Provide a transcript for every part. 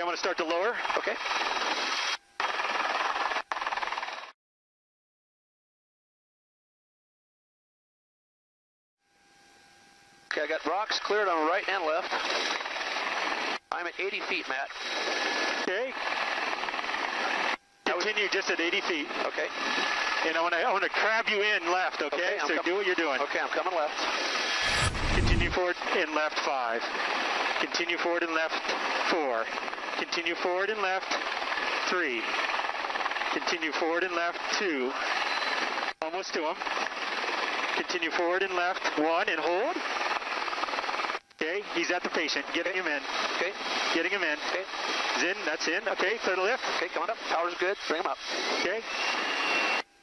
I'm going to start to lower. Okay. Okay, I got rocks cleared on right and left. I'm at 80 feet, Matt. Okay. Continue just at 80 feet. Okay. And I want to crab you in left, okay? So do what you're doing. Okay, I'm coming left. Continue forward and left 5. Continue forward and left 4. Continue forward and left 3. Continue forward and left 2. Almost to him. Continue forward and left 1 and hold. Okay, he's at the patient. Getting him in. Okay. Getting him in. Okay. He's in. That's in. Okay, clear the lift. Okay, coming up. Power's good. Bring him up. Okay.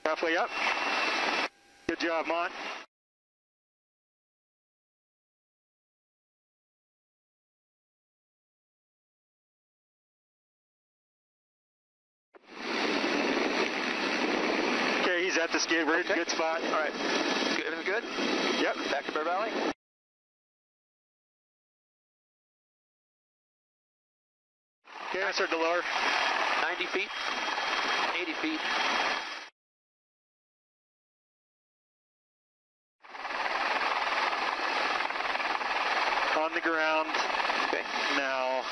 Halfway up. Good job, Mont. Okay, he's at the ski bridge. Okay. Good spot. All right. Everything good? Yep. Back to Bear Valley. Okay, I started to lower. 90 feet. 80 feet. On the ground. Okay. Now.